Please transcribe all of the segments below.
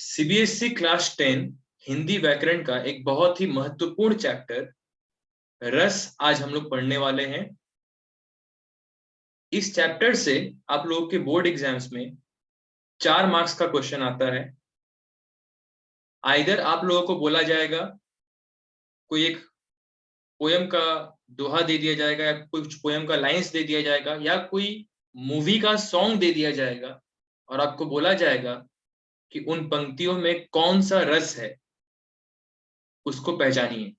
CBSE class 10 Hindi व्याकरण का एक बहुत ही महत्वपूर्ण चैप्टर रस आज हम लोग पढ़ने वाले हैं। इस चैप्टर से आप लोगों के बोर्ड एग्जाम्स में 4 मार्क्स का क्वेश्चन आता है। आइदर आप लोगों को बोला जाएगा, कोई एक पोयम का दोहा दे दिया जाएगा या कुछ पोयम का लाइंस दे दिया जाएगा या कोई मूवी का सॉन्ग दे दिया जाएगा और आपको बोला जाएगा कि उन पंक्तियों में कौन सा रस है, उसको पहचानिए।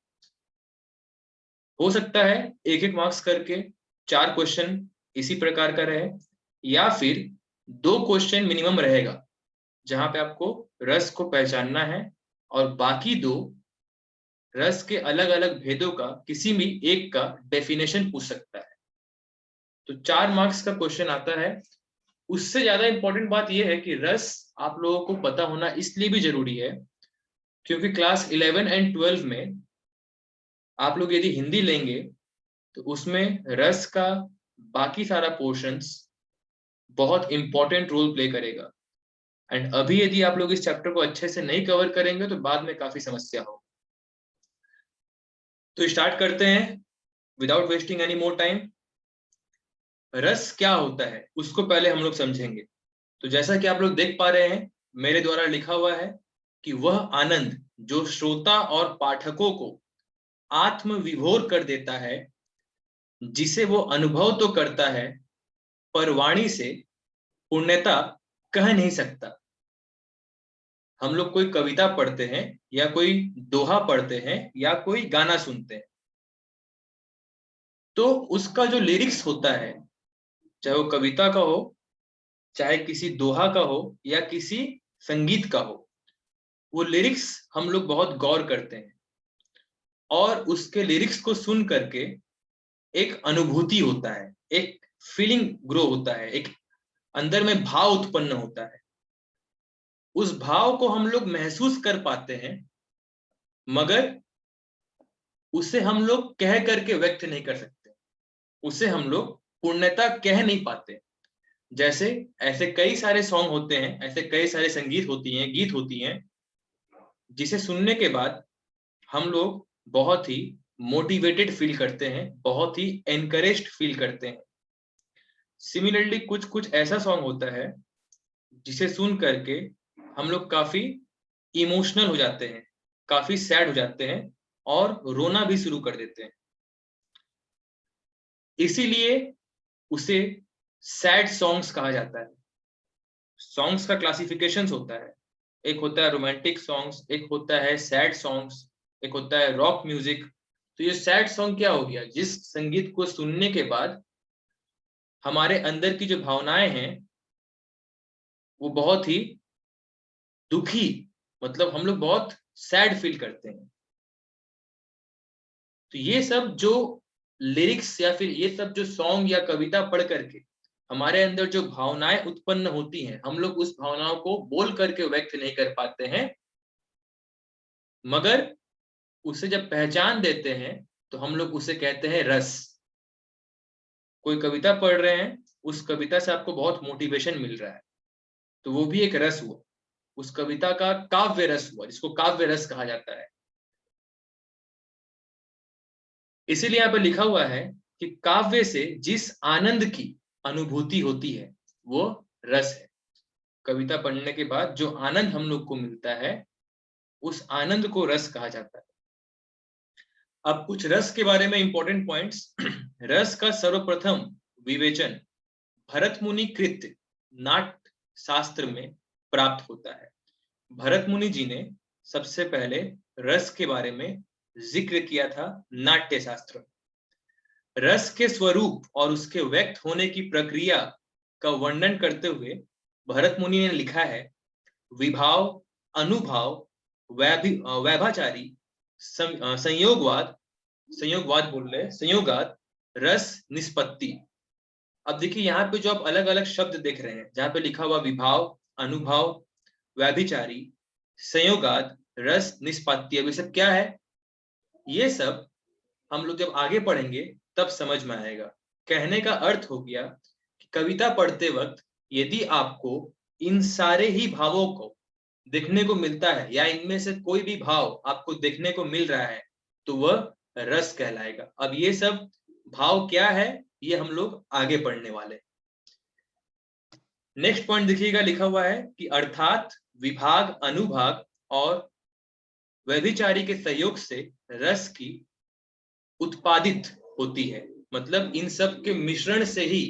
हो सकता है एक एक मार्क्स करके 4 क्वेश्चन इसी प्रकार का रहे या फिर 2 क्वेश्चन मिनिमम रहेगा जहां पे आपको रस को पहचानना है और बाकी 2 रस के अलग अलग भेदों का किसी भी एक का डेफिनेशन पूछ सकता है। तो 4 मार्क्स का क्वेश्चन आता है। उससे ज्यादा इंपॉर्टेंट बात यह है कि रस आप लोगों को पता होना इसलिए भी जरूरी है क्योंकि क्लास 11 एंड 12 में आप लोग यदि हिंदी लेंगे तो उसमें रस का बाकी सारा पोर्शंस बहुत इंपॉर्टेंट रोल प्ले करेगा। एंड अभी यदि आप लोग इस चैप्टर को अच्छे से नहीं कवर करेंगे तो बाद में काफी समस्या हो। तो स्टार्ट करते हैं without wasting any more time. रस क्या होता है उसको पहले हम लोग समझेंगे। तो जैसा कि आप लोग देख पा रहे हैं मेरे द्वारा लिखा हुआ है कि वह आनंद जो श्रोता और पाठकों को आत्म विभोर कर देता है, जिसे वो अनुभव तो करता है पर वाणी से पूर्णता कह नहीं सकता। हम लोग कोई कविता पढ़ते हैं या कोई दोहा पढ़ते हैं या कोई गाना सुनते हैं तो उसका जो लिरिक्स होता है, चाहे वो कविता का हो, चाहे किसी दोहा का हो या किसी संगीत का हो, वो लिरिक्स हम लोग बहुत गौर करते हैं और उसके लिरिक्स को सुन करके एक अनुभूति होता है, एक फीलिंग ग्रो होता है, एक अंदर में भाव उत्पन्न होता है। उस भाव को हम लोग महसूस कर पाते हैं मगर उसे हम लोग कह करके व्यक्त नहीं कर सकते, उसे हम लोग पूर्णता कह नहीं पाते। जैसे ऐसे कई सारे सॉन्ग होते हैं, ऐसे कई सारे संगीत होती हैं, गीत होती हैं जिसे सुनने के बाद हम लोग बहुत ही मोटिवेटेड फील करते हैं, बहुत ही एनकरेज्ड फील करते हैं। सिमिलरली कुछ कुछ ऐसा सॉन्ग होता है जिसे सुन करके हम लोग काफी इमोशनल हो जाते हैं, काफी सैड हो जाते हैं और रोना भी शुरू कर देते हैं। इसीलिए उसे सैड सॉन्ग्स कहा जाता है। सॉन्ग्स का क्लासिफिकेशंस होता है, एक होता है रोमांटिक सॉन्ग्स, एक होता है सैड सॉन्ग्स, एक होता है रॉक म्यूजिक। तो ये सैड सॉन्ग क्या हो गया, जिस संगीत को सुनने के बाद हमारे अंदर की जो भावनाएं हैं वो बहुत ही दुखी, मतलब हम लोग बहुत सैड फील करते हैं। तो ये सब जो लिरिक्स या फिर ये सब जो सॉन्ग या कविता पढ़ करके हमारे अंदर जो भावनाएं उत्पन्न होती हैं, हम लोग उस भावनाओं को बोल करके व्यक्त नहीं कर पाते हैं मगर उसे जब पहचान देते हैं तो हम लोग उसे कहते हैं रस। कोई कविता पढ़ रहे हैं, उस कविता से आपको बहुत मोटिवेशन मिल रहा है तो वो भी एक रस हुआ, उस कविता का काव्य रस हुआ जिसको काव्य रस कहा जाता है। इसीलिए यहाँ पे लिखा हुआ है कि काव्य से जिस आनंद की अनुभूति होती है वो रस है। कविता पढ़ने के बाद जो आनंद हम लोग को मिलता है उस आनंद को रस कहा जाता है। अब कुछ रस के बारे में इंपॉर्टेंट पॉइंट्स। रस का सर्वप्रथम विवेचन भरत मुनि कृत नाट्य शास्त्र में प्राप्त होता है। भरत मुनि जी ने सबसे पहले रस के बारे में जिक्र किया था नाट्य शास्त्र में। रस के स्वरूप और उसके व्यक्त होने की प्रक्रिया का वर्णन करते हुए भरत मुनि ने लिखा है, विभाव, अनुभाव, वैभाचारी, संयोगवाद, संयोगवाद बोल रहे, संयोगात, रस, निष्पत्ति। अब देखिए यहाँ पे जो आप अलग अलग शब्द देख रहे हैं, जहाँ पे लिखा हुआ विभाव, अनुभव, वैभिचारी, संयोगात, रस, निष्पत्ति, अब ये सब क्या है? ये सब हम लोग जब आगे पढ़ेंगे तब समझ में आएगा। कहने का अर्थ हो गया कि कविता पढ़ते वक्त यदि आपको इन सारे ही भावों को देखने को मिलता है या इनमें से कोई भी भाव आपको देखने को मिल रहा है तो वह रस कहलाएगा। अब ये सब भाव क्या है ये हम लोग आगे पढ़ने वाले। नेक्स्ट पॉइंट देखिएगा, लिखा हुआ है कि अर्थात विभाग, अनुभाग और व्यभिचारी के सहयोग से रस की उत्पादित होती है। मतलब इन सब के मिश्रण से ही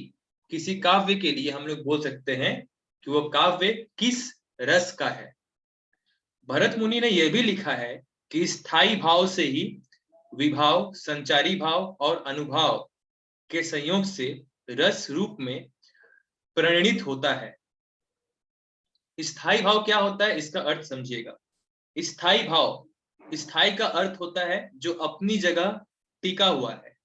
किसी काव्य के लिए हम लोग बोल सकते हैं कि वो काव्य किस रस का है। भरत मुनि ने यह भी लिखा है कि स्थायी भाव से ही विभाव, संचारी भाव और अनुभाव के संयोग से रस रूप में परिणित होता है। स्थायी भाव क्या होता है इसका अर्थ समझिएगा। स्थायी भाव, स्थायी का अर्थ होता है जो अपनी जगह टिका हुआ है,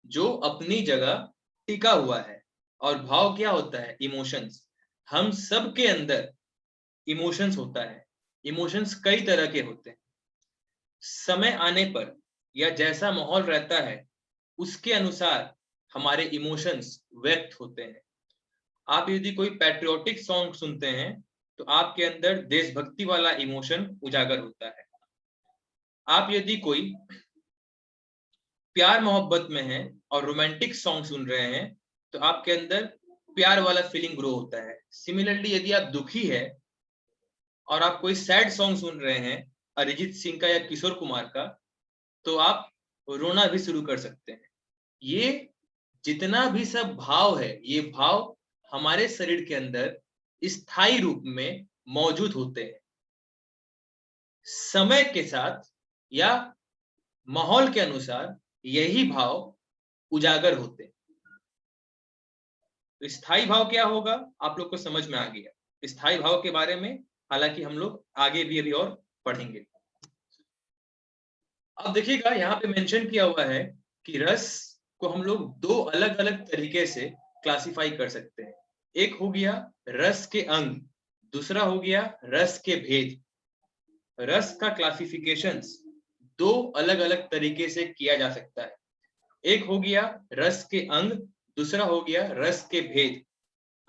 जो अपनी जगह टिका हुआ है। और भाव क्या होता है? इमोशंस। हम सब के अंदर इमोशंस होता है। इमोशंस कई तरह के होते हैं। समय आने पर या जैसा माहौल रहता है उसके अनुसार हमारे इमोशंस व्यक्त होते हैं। आप यदि कोई पैट्रियोटिक सॉन्ग सुनते हैं तो आपके अंदर देशभक्ति वाला इमोशन उजागर होता है। आप यदि कोई प्यार मोहब्बत में है और रोमांटिक सॉन्ग सुन रहे हैं तो आपके अंदर प्यार वाला फीलिंग ग्रो होता है। सिमिलरली यदि आप दुखी है और आप कोई सैड सॉन्ग सुन रहे हैं अरिजीत सिंह का या किशोर कुमार का तो आप रोना भी शुरू कर सकते हैं। ये जितना भी सब भाव है ये भाव हमारे शरीर के अंदर स्थायी रूप में मौजूद होते हैं। समय के साथ या माहौल के अनुसार यही भाव उजागर होते हैं। तो स्थायी भाव क्या होगा आप लोग को समझ में आ गया। स्थायी भाव के बारे में हालांकि हम लोग आगे भी अभी और पढ़ेंगे। अब देखिएगा यहाँ पे मेंशन किया हुआ है कि रस को हम लोग दो अलग अलग तरीके से क्लासिफाई कर सकते हैं। एक हो गया रस के अंग, दूसरा हो गया रस के भेद। रस का क्लासिफिकेशन दो अलग अलग तरीके से किया जा सकता है। एक हो गया रस के अंग, दूसरा हो गया रस के भेद।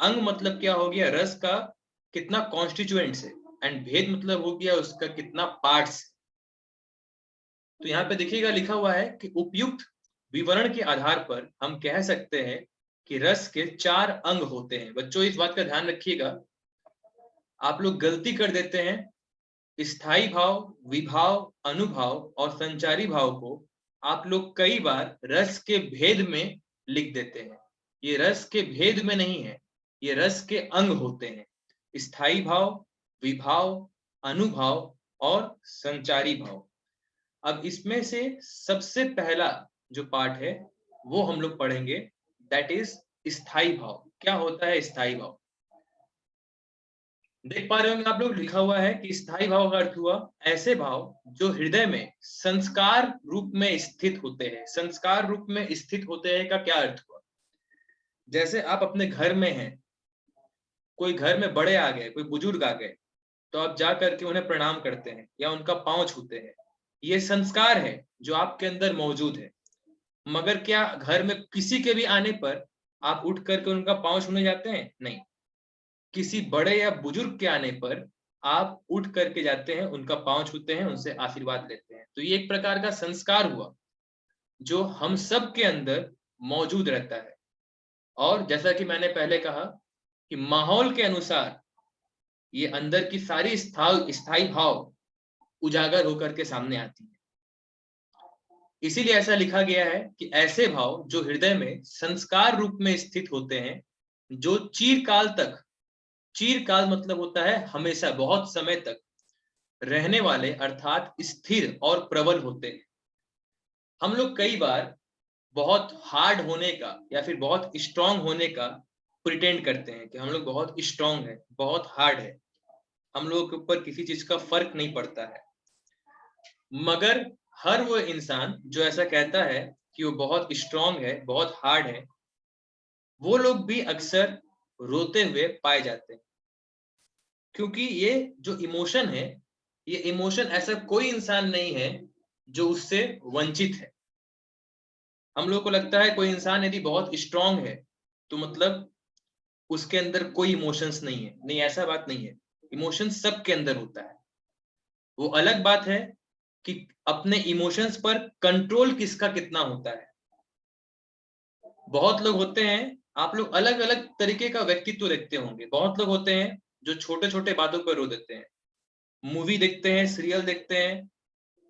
अंग मतलब क्या हो गया? रस का कितना कॉन्स्टिट्यूएंट्स है, एंड भेद मतलब हो गया उसका कितना पार्ट्स। तो यहाँ पे देखिएगा लिखा हुआ है कि उपयुक्त विवरण के आधार पर हम कह सकते हैं कि रस के 4 अंग होते हैं। बच्चों इस बात का ध्यान रखिएगा, आप लोग गलती कर देते हैं। स्थायी भाव, विभाव, अनुभाव और संचारी भाव को आप लोग कई बार रस के भेद में लिख देते हैं। ये रस के भेद में नहीं है, ये रस के अंग होते हैं। स्थायी भाव, विभाव, अनुभाव और संचारी भाव। अब इसमें से सबसे पहला जो पार्ट है वो हम लोग पढ़ेंगे, दैट इज स्थायी भाव। क्या होता है स्थायी भाव? देख पा रहे होंगे आप लोग, लिखा हुआ है कि स्थायी भाव का अर्थ हुआ ऐसे भाव जो हृदय में संस्कार रूप में स्थित होते हैं। संस्कार रूप में स्थित होते हैं का क्या अर्थ हुआ? जैसे आप अपने घर में हैं, कोई घर में बड़े आ गए, कोई बुजुर्ग आ गए, तो आप जा करके उन्हें प्रणाम करते हैं या उनका पांव छूते हैं। ये संस्कार है जो आपके अंदर मौजूद है। मगर क्या घर में किसी के भी आने पर आप उठ करके उनका पांव छूने जाते हैं? नहीं। किसी बड़े या बुजुर्ग के आने पर आप उठ करके जाते हैं, उनका पांव छूते हैं, उनसे आशीर्वाद लेते हैं। तो ये एक प्रकार का संस्कार हुआ जो हम सब के अंदर मौजूद रहता है। और जैसा कि मैंने पहले कहा कि माहौल के अनुसार ये अंदर की सारी स्थायी भाव उजागर होकर के सामने आती है। इसीलिए ऐसा लिखा गया है कि ऐसे भाव जो हृदय में संस्कार रूप में स्थित होते हैं, जो चिरकाल तक, चिरकाल मतलब होता है हमेशा, बहुत समय तक रहने वाले, अर्थात स्थिर और प्रबल होते हैं। हम लोग कई बार बहुत हार्ड होने का या फिर बहुत स्ट्रांग होने का प्रिटेंड करते हैं कि हम लोग बहुत स्ट्रांग है, बहुत हार्ड है, हम लोगों के ऊपर किसी चीज का फर्क नहीं पड़ता है। मगर हर वो इंसान जो ऐसा कहता है कि वो बहुत स्ट्रांग है, बहुत हार्ड है, वो लोग भी अक्सर रोते हुए पाए जाते हैं। क्योंकि ये जो इमोशन है, ये इमोशन ऐसा कोई इंसान नहीं है जो उससे वंचित है। हम लोगों को लगता है कोई इंसान यदि बहुत स्ट्रांग है तो मतलब उसके अंदर कोई इमोशंस नहीं है। नहीं, ऐसा बात नहीं है। इमोशन सबके अंदर होता है। वो अलग बात है कि अपने इमोशंस पर कंट्रोल किसका कितना होता है। बहुत लोग होते हैं, आप लोग अलग अलग तरीके का व्यक्तित्व देखते होंगे। बहुत लोग होते हैं जो छोटे छोटे बातों पर रो देते हैं, मूवी देखते हैं, सीरियल देखते हैं,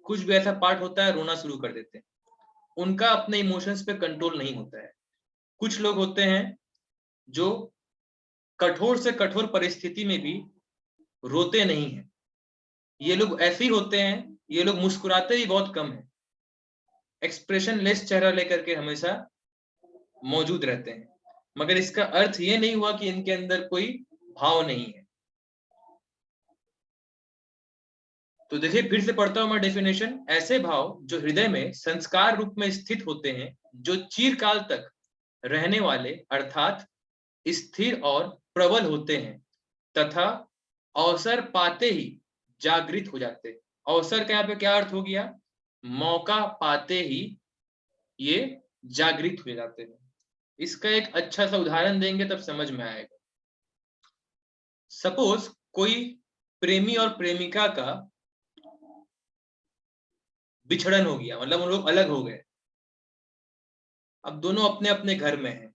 कुछ भी ऐसा पार्ट होता है रोना शुरू कर देते हैं। उनका अपने इमोशंस पे कंट्रोल नहीं होता है। कुछ लोग होते हैं जो कठोर से कठोर परिस्थिति में भी रोते नहीं हैं। ये लोग ऐसे ही होते हैं, ये लोग मुस्कुराते ही बहुत कम है, एक्सप्रेशन लेस चेहरा लेकर के हमेशा मौजूद रहते हैं। मगर इसका अर्थ ये नहीं हुआ कि इनके अंदर कोई भाव नहीं है। तो देखिए, फिर से पढ़ता हूं मैं डेफिनेशन। ऐसे भाव जो हृदय में संस्कार रूप में स्थित होते हैं, जो चिरकाल तक रहने वाले अर्थात स्थिर और प्रबल होते हैं, तथा अवसर पाते ही जागृत हो जाते हैं। अवसर का यहाँ पे क्या अर्थ हो गया? मौका पाते ही ये जागृत हो जाते हैं। इसका एक अच्छा सा उदाहरण देंगे तब समझ में आएगा। सपोज कोई प्रेमी और प्रेमिका का बिछड़न हो गया, मतलब उन लोग अलग हो गए। अब दोनों अपने अपने घर में हैं,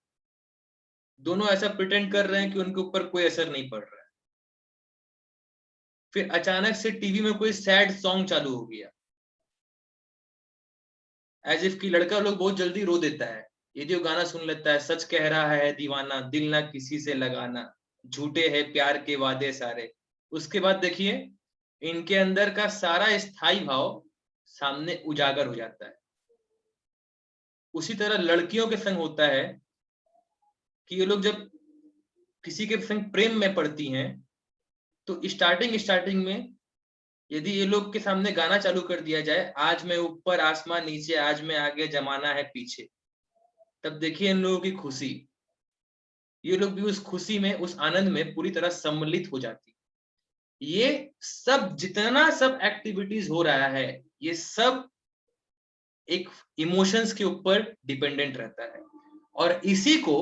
दोनों ऐसा प्रिटेंड कर रहे हैं कि उनके ऊपर कोई असर नहीं पड़ रहा है। फिर अचानक से टीवी में कोई सैड सॉन्ग चालू हो गया, एज इफ कि लड़का लोग बहुत जल्दी रो देता है। ये जो गाना सुन लेता है, सच कह रहा है दीवाना, दिल ना किसी से लगाना, झूठे हैं प्यार के वादे सारे। उसके बाद देखिए, इनके अंदर का सारा स्थायी भाव सामने उजागर हो जाता है। उसी तरह लड़कियों के संग होता है कि ये लोग जब किसी के संग प्रेम में पड़ती हैं, तो स्टार्टिंग में यदि ये लोग के सामने गाना चालू कर दिया जाए, आज मैं ऊपर आसमान नीचे, आज मैं आगे जमाना है पीछे, तब देखिए इन लोगों की खुशी, ये लोग भी उस खुशी में, उस आनंद में पूरी तरह सम्मिलित हो जाती। ये सब जितना सब एक्टिविटीज हो रहा है, ये सब एक इमोशंस के ऊपर डिपेंडेंट रहता है। और इसी को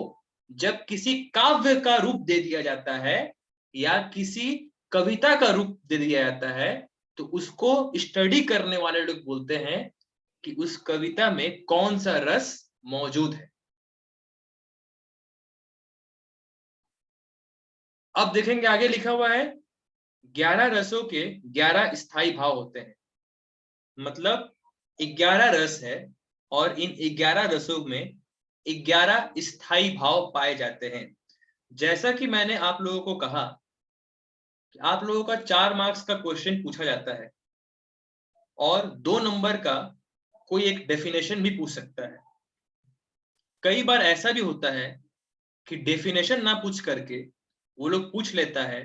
जब किसी काव्य का रूप दे दिया जाता है या किसी कविता का रूप दे दिया जाता है, तो उसको स्टडी करने वाले लोग बोलते हैं कि उस कविता में कौन सा रस मौजूद है। अब देखेंगे आगे लिखा हुआ है, 11 रसों के 11 स्थायी भाव होते हैं। मतलब 11 रस है और इन 11 रसों में 11 स्थायी भाव पाए जाते हैं। जैसा कि मैंने आप लोगों को कहा कि आप लोगों का 4 मार्क्स का क्वेश्चन पूछा जाता है और 2 नंबर का कोई एक डेफिनेशन भी पूछ सकता है। कई बार ऐसा भी होता है कि डेफिनेशन ना पूछ करके वो लोग पूछ लेता है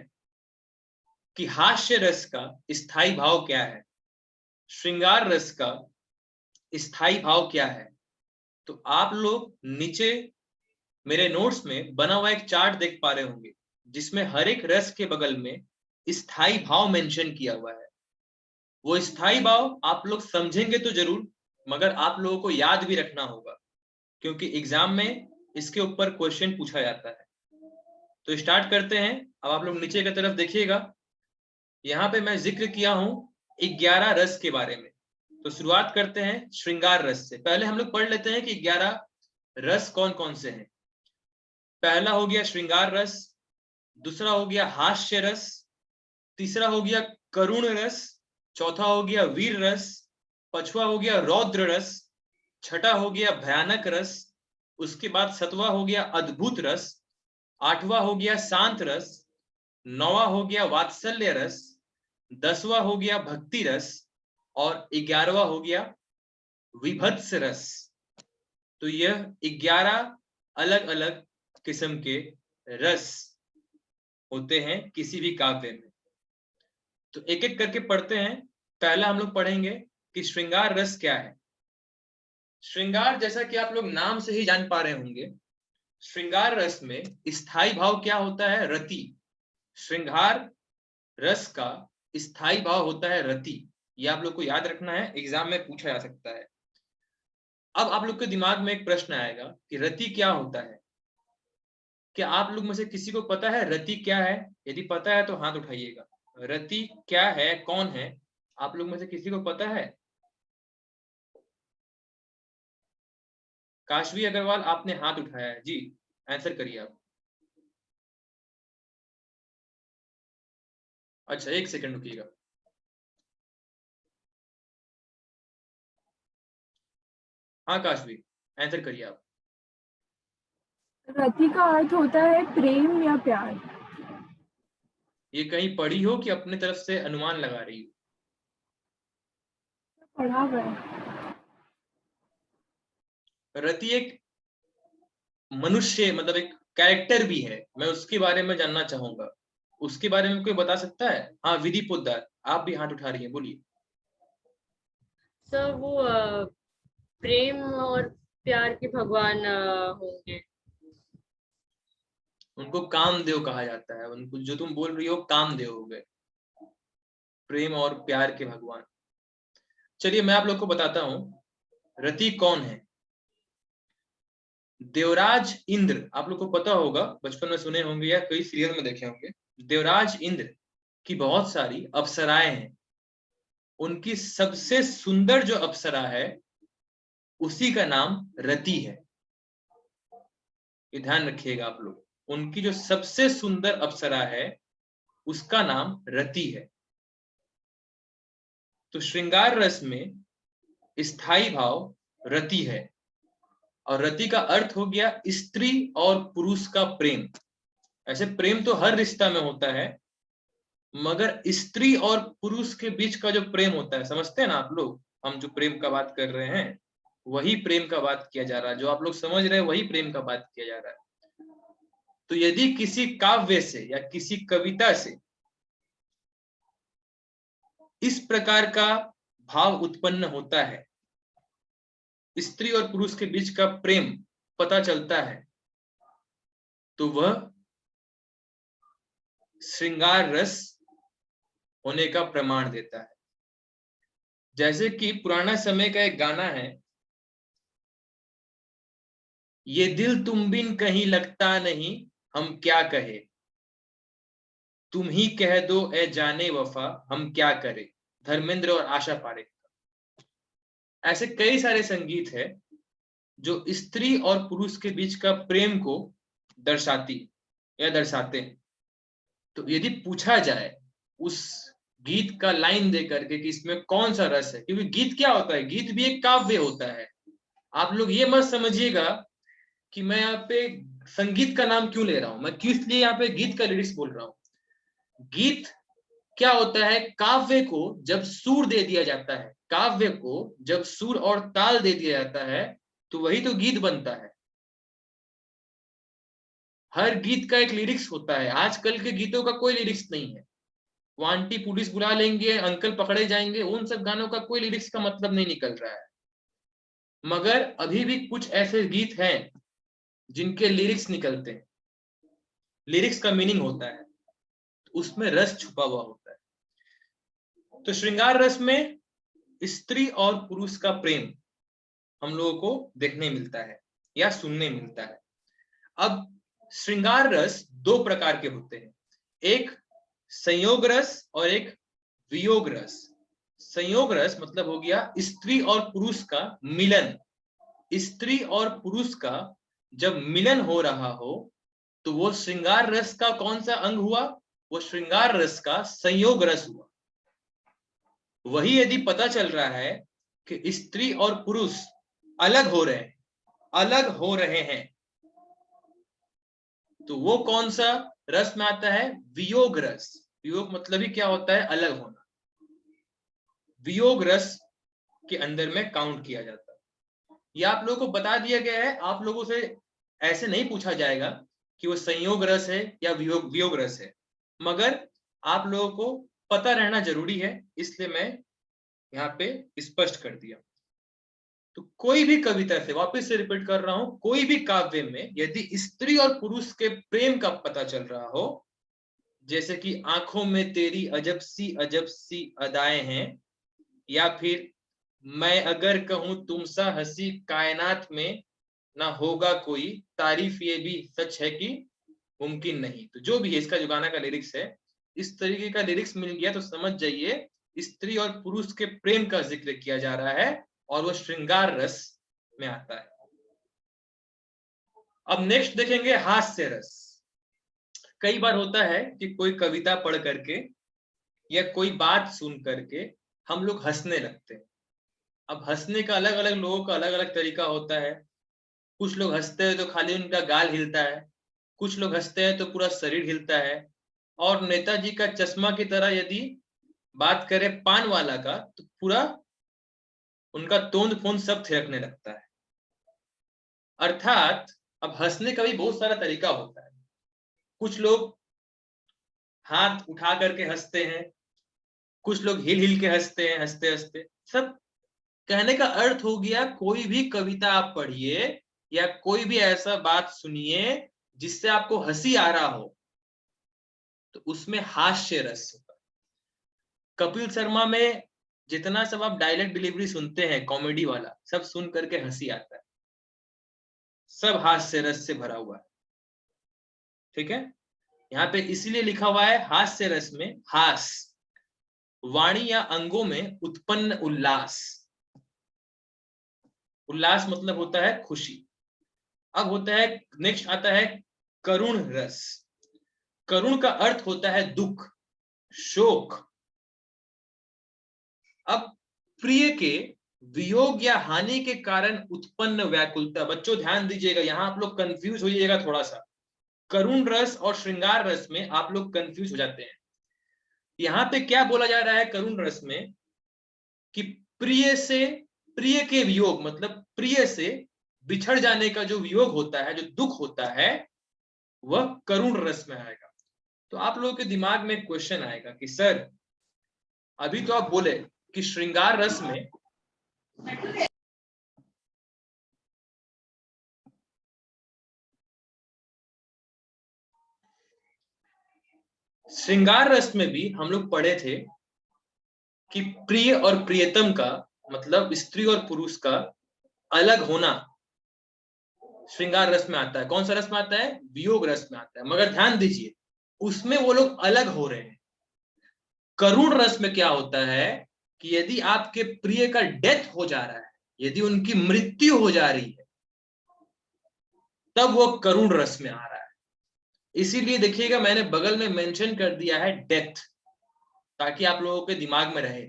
कि हास्य रस का स्थायी भाव क्या है, श्रृंगार रस का स्थायी भाव क्या है। तो आप लोग नीचे मेरे नोट्स में बना हुआ एक चार्ट देख पा रहे होंगे, जिसमें हर एक रस के बगल में स्थायी भाव मेंशन किया हुआ है। वो स्थायी भाव आप लोग समझेंगे तो जरूर, मगर आप लोगों को याद भी रखना होगा, क्योंकि एग्जाम में इसके ऊपर क्वेश्चन पूछा जाता है। तो स्टार्ट करते हैं। अब आप लोग नीचे की तरफ देखिएगा, यहाँ पे मैं जिक्र किया हूं 11 रस के बारे में। तो शुरुआत करते हैं श्रृंगार रस से। पहले हम लोग पढ़ लेते हैं कि 11 रस कौन कौन से हैं। पहला हो गया श्रृंगार रस, दूसरा हो गया हास्य रस, तीसरा हो गया करुण रस, चौथा हो गया वीर रस, पांचवा हो गया रौद्र रस, छठा हो गया भयानक रस, उसके बाद सातवां हो गया अद्भुत रस, आठवां हो गया शांत रस, नौवां हो गया वात्सल्य रस, 10वां हो गया भक्ति रस और 11वां हो गया विभत्स रस। तो यह 11 अलग अलग किस्म के रस होते हैं किसी भी काव्य में। तो एक एक करके पढ़ते हैं। पहला हम लोग पढ़ेंगे कि श्रृंगार रस क्या है। श्रृंगार, जैसा कि आप लोग नाम से ही जान पा रहे होंगे, श्रृंगार रस में स्थायी भाव क्या होता है? रति। श्रृंगार रस का स्थायी भाव होता है रति। ये आप लोग को याद रखना है, एग्जाम में पूछा जा सकता है। अब आप लोग के दिमाग में एक प्रश्न आएगा कि रति क्या होता है। क्या आप लोग में से किसी को पता है रति क्या है? यदि पता है तो हाथ उठाइएगा। रति क्या है, कौन है? आप लोग में से किसी को पता है? काशवी अग्रवाल, आपने हाथ उठाया है जी, आंसर करिए आप। अच्छा, 1 सेकंड रुकिएगा। हाँ काशवी, आंसर करिए आप। रति का अर्थ होता है प्रेम या प्यार। ये कहीं पढ़ी हो कि अपने तरफ से अनुमान लगा रही हो? पढ़ा हुआ है। रति एक मनुष्य, मतलब एक कैरेक्टर भी है, मैं उसके बारे में जानना चाहूंगा। उसके बारे में कोई बता सकता है? हाँ विधि पोद्दार, आप भी हाथ उठा रही हैं, बोलिए। सर वो प्रेम और प्यार के भगवान होंगे। उनको कामदेव कहा जाता है। उनको जो तुम बोल रही हो कामदेव हो गए, प्रेम और प्यार के भगवान। चलिए मैं आप लोग को बताता हूं रति कौन है। देवराज इंद्र, आप लोग को पता होगा, बचपन में सुने होंगे या कई सीरियल में देखे होंगे। देवराज इंद्र की बहुत सारी अप्सराएं हैं। उनकी सबसे सुंदर जो अप्सरा है उसी का नाम रति है। ये ध्यान रखिएगा आप लोग, उनकी जो सबसे सुंदर अप्सरा है उसका नाम रति है। तो श्रृंगार रस में स्थाई भाव रति है, और रति का अर्थ हो गया स्त्री और पुरुष का प्रेम। ऐसे प्रेम तो हर रिश्ता में होता है, मगर स्त्री और पुरुष के बीच का जो प्रेम होता है, समझते हैं ना आप लोग, हम जो प्रेम का बात कर रहे हैं वही प्रेम का बात किया जा रहा है। जो आप लोग समझ रहे हैं वही प्रेम का बात किया जा रहा है। तो यदि किसी काव्य से या किसी कविता से इस प्रकार का भाव उत्पन्न होता है, स्त्री और पुरुष के बीच का प्रेम पता चलता है, तो वह श्रृंगार रस होने का प्रमाण देता है। जैसे कि पुराना समय का एक गाना है, ये दिल तुम बिन कहीं लगता नहीं, हम क्या कहे, तुम ही कह दो ए जाने वफा, हम क्या करें। धर्मेंद्र और आशा पारेख। ऐसे कई सारे संगीत है जो स्त्री और पुरुष के बीच का प्रेम को दर्शाती या दर्शाते हैं। तो यदि पूछा जाए उस गीत का लाइन दे करके कि इसमें कौन सा रस है, क्योंकि गीत क्या होता है, गीत भी एक काव्य होता है। आप लोग ये मत समझिएगा कि मैं यहाँ पे संगीत का नाम क्यों ले रहा हूं, मैं किस लिए यहाँ पे गीत का लिरिक्स बोल रहा हूं। गीत क्या होता है, काव्य को जब सुर दे दिया जाता है, काव्य को जब सुर और ताल दे दिया जाता है तो वही तो गीत बनता है। हर गीत का एक लिरिक्स होता है। आजकल के गीतों का कोई लिरिक्स नहीं है। वो आंटी पुलिस बुला लेंगे, अंकल पकड़े जाएंगे, उन सब गानों का कोई लिरिक्स का मतलब नहीं निकल रहा है। मगर अभी भी कुछ ऐसे गीत हैं जिनके लिरिक्स निकलते हैं, लिरिक्स का मीनिंग होता है, उसमें रस छुपा हुआ होता है। तो श्रृंगार रस में स्त्री और पुरुष का प्रेम हम लोगों को देखने मिलता है या सुनने मिलता है। अब श्रृंगार रस दो प्रकार के होते हैं, एक संयोग रस और एक वियोग रस। संयोग रस मतलब हो गया स्त्री और पुरुष का मिलन। स्त्री और पुरुष का जब मिलन हो रहा हो तो वो श्रृंगार रस का कौन सा अंग हुआ, वो श्रृंगार रस का संयोग रस हुआ। वही यदि पता चल रहा है कि स्त्री और पुरुष अलग हो रहे हैं, अलग हो रहे हैं, तो वो कौन सा रस में आता है, वियोग रस। वियोग मतलब ही क्या होता है, अलग होना। वियोग रस के अंदर में काउंट किया जाता है। ये आप लोगों को बता दिया गया है। आप लोगों से ऐसे नहीं पूछा जाएगा कि वो संयोग रस है या वियोग रस है, मगर आप लोगों को पता रहना जरूरी है, इसलिए मैं यहाँ पे स्पष्ट कर दिया। तो कोई भी कविता से, वापस से रिपीट कर रहा हूं, कोई भी काव्य में यदि स्त्री और पुरुष के प्रेम का पता चल रहा हो, जैसे कि आंखों में तेरी अजब सी अदाएं हैं, या फिर मैं अगर कहूं तुम सा हंसी कायनात में ना होगा कोई, तारीफ ये भी सच है कि मुमकिन नहीं। तो जो भी है इसका जो गाना का लिरिक्स है, इस तरीके का लिरिक्स मिल गया तो समझ जाइए स्त्री और पुरुष के प्रेम का जिक्र किया जा रहा है और वो श्रृंगार रस में आता है। अब नेक्स्ट देखेंगे हास्य रस। कई बार होता है कि कोई कविता पढ़ करके या कोई बात सुन करके हम लोग हंसने लगते हैं। अब हंसने का अलग अलग लोगों का अलग अलग तरीका होता है। कुछ लोग हंसते हैं तो खाली उनका गाल हिलता है, कुछ लोग हंसते हैं तो पूरा शरीर हिलता है, और नेताजी का चश्मा की तरह यदि बात करें पान वाला का तो पूरा उनका तोंद फोंद सब थिरकने लगता है। अर्थात अब हंसने का भी बहुत सारा तरीका होता है। कुछ लोग हाथ उठा करके हंसते हैं, कुछ लोग हिल हिल के हंसते हैं, हंसते हंसते। सब कहने का अर्थ हो गया, कोई भी कविता आप पढ़िए या कोई भी ऐसा बात सुनिए जिससे आपको हंसी आ रहा हो तो उसमें हास्य रस होगा। कपिल शर्मा में जितना सब आप डायलॉग डिलीवरी सुनते हैं कॉमेडी वाला, सब सुन करके हंसी आता है, सब हास्य रस से भरा हुआ है। ठीक है, यहाँ पे इसलिए लिखा हुआ है हास्य रस में हास, वाणी या अंगों में उत्पन्न उल्लास। उल्लास मतलब होता है खुशी। अब होता है नेक्स्ट आता है करुण रस। करुण का अर्थ होता है दुख, शोक। अब प्रिय के वियोग या हानि के कारण उत्पन्न व्याकुलता। बच्चों ध्यान दीजिएगा, यहां आप लोग कंफ्यूज हो जाइएगा थोड़ा सा। करुण रस और श्रृंगार रस में आप लोग कंफ्यूज हो जाते हैं। यहां पे क्या बोला जा रहा है करुण रस में कि प्रिय के वियोग मतलब प्रिय से बिछड़ जाने का जो वियोग होता है, जो दुख होता है, वह करुण रस में आएगा। तो आप लोगों के दिमाग में क्वेश्चन आएगा कि सर अभी तो आप बोले कि श्रृंगार रस में श्रृंगार रस में भी हम लोग पढ़े थे कि प्रिय और प्रियतम का मतलब स्त्री और पुरुष का अलग होना श्रृंगार रस में आता है। कौन सा रस में आता है? वियोग रस में आता है। मगर ध्यान दीजिए उसमें वो लोग अलग हो रहे हैं। करुण रस में क्या होता है कि यदि आपके प्रिय का डेथ हो जा रहा है, यदि उनकी मृत्यु हो जा रही है, तब वो करुण रस में आ रहा है। इसीलिए देखिएगा मैंने बगल में मेंशन कर दिया है डेथ, ताकि आप लोगों के दिमाग में रहे।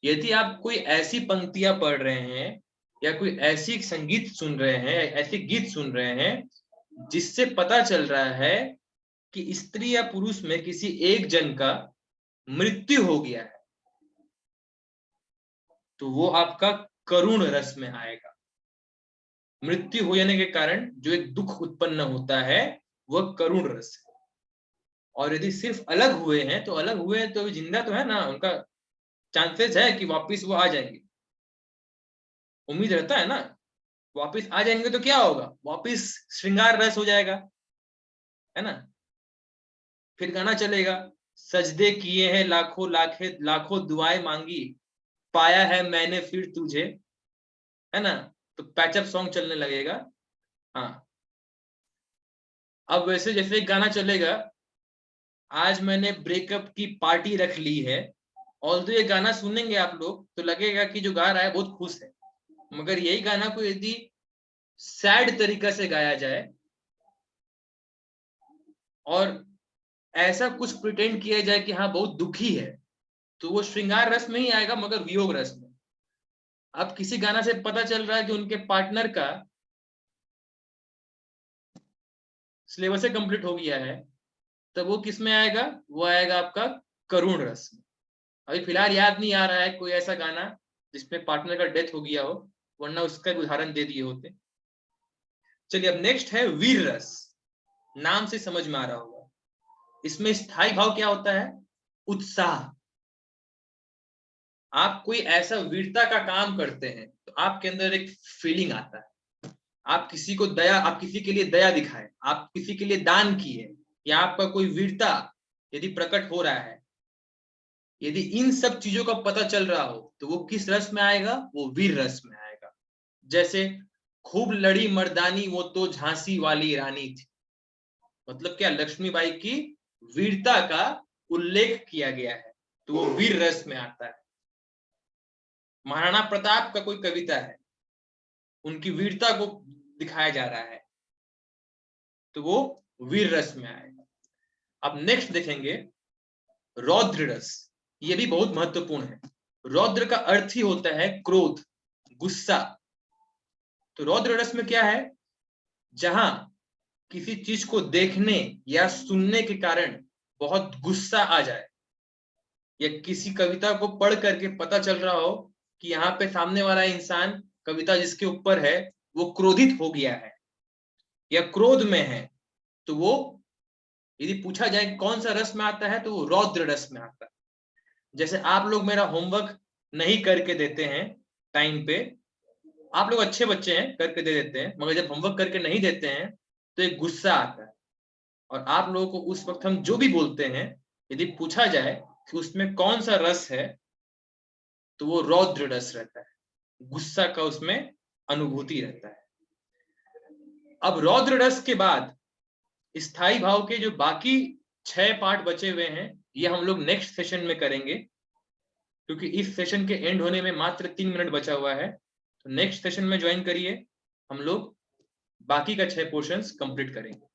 यदि आप कोई ऐसी पंक्तियां पढ़ रहे हैं या कोई ऐसी संगीत सुन रहे हैं, ऐसे गीत सुन रहे हैं जिससे पता चल रहा है कि स्त्री या पुरुष में किसी एक जन का मृत्यु हो गया है, तो वो आपका करुण रस में आएगा। मृत्यु हो जाने के कारण जो एक दुख उत्पन्न होता है वह करुण रस है। और यदि सिर्फ अलग हुए हैं तो अलग हुए हैं तो जिंदा तो है ना, उनका चांसेस है कि वापस वो आ जाएंगे, उम्मीद रहता है ना, वापस आ जाएंगे तो क्या होगा, वापस श्रृंगार रस हो जाएगा, है ना। फिर गाना चलेगा, सजदे किए हैं लाखों लाखे लाखों दुआएं मांगी, पाया है मैंने फिर तुझे, है ना। तो पैचअप सॉन्ग चलने लगेगा। हाँ, अब वैसे जैसे एक गाना चलेगा, आज मैंने ब्रेकअप की पार्टी रख ली है। और तो ये गाना सुनेंगे आप लोग तो लगेगा कि जो गा रहा है बहुत खुश है, मगर यही गाना को यदि सैड तरीका से गाया जाए और ऐसा कुछ प्रिटेंड किया जाए कि हाँ बहुत दुखी है, तो वो श्रृंगार रस में ही आएगा मगर वियोग रस में। अब किसी गाना से पता चल रहा है कि उनके पार्टनर का सिलेबस कंप्लीट हो गया है, तब वो किस में आएगा, वो आएगा आपका करुण रस में। अभी फिलहाल याद नहीं आ रहा है कोई ऐसा गाना जिसमें पार्टनर का डेथ हो गया हो, वरना उसका उदाहरण दे दिए होते। चलिए अब नेक्स्ट है वीर रस। नाम से समझ में आ रहा होगा, इसमें स्थायी भाव क्या होता है, उत्साह। आप कोई ऐसा वीरता का काम करते हैं तो आपके अंदर एक फीलिंग आता है, आप किसी को दया, आप किसी के लिए दया दिखाए, आप किसी के लिए दान किए, या आपका कोई वीरता यदि प्रकट हो रहा है, यदि इन सब चीजों का पता चल रहा हो तो वो किस रस में आएगा, वो वीर रस में आएगा। जैसे खूब लड़ी मर्दानी वो तो झांसी वाली रानी थी, मतलब क्या, लक्ष्मीबाई की वीरता का उल्लेख किया गया है, तो वो वीर रस में आता है। महाराणा प्रताप का कोई कविता है, उनकी वीरता को दिखाया जा रहा है, तो वो वीर रस में आएगा। अब नेक्स्ट देखेंगे रौद्र रस। ये भी बहुत महत्वपूर्ण है। रौद्र का अर्थ ही होता है क्रोध, गुस्सा। तो रौद्र रस में क्या है, जहां किसी चीज को देखने या सुनने के कारण बहुत गुस्सा आ जाए, या किसी कविता को पढ़ करके पता चल रहा हो कि यहाँ पे सामने वाला इंसान, कविता जिसके ऊपर है, वो क्रोधित हो गया है या क्रोध में है, तो वो, यदि पूछा जाए कौन सा रस में आता है, तो वो रौद्र रस में आता है। जैसे आप लोग मेरा होमवर्क नहीं करके देते हैं टाइम पे, आप लोग अच्छे बच्चे हैं, करके दे देते हैं, मगर जब होमवर्क करके नहीं देते हैं तो एक गुस्सा आता है, और आप लोगों को उस वक्त हम जो भी बोलते हैं, यदि पूछा जाए कि उसमें कौन सा रस है, तो वो रौद्र रस रहता है, गुस्सा का उसमें अनुभूति रहता है। अब रौद्र रस के बाद स्थायी भाव के जो बाकी 6 पार्ट बचे हुए हैं, ये हम लोग नेक्स्ट सेशन में करेंगे, क्योंकि इस सेशन के एंड होने में मात्र 3 मिनट बचा हुआ है। तो नेक्स्ट सेशन में ज्वाइन करिए, हम लोग बाकी का 6 पोर्शंस कंप्लीट करेंगे।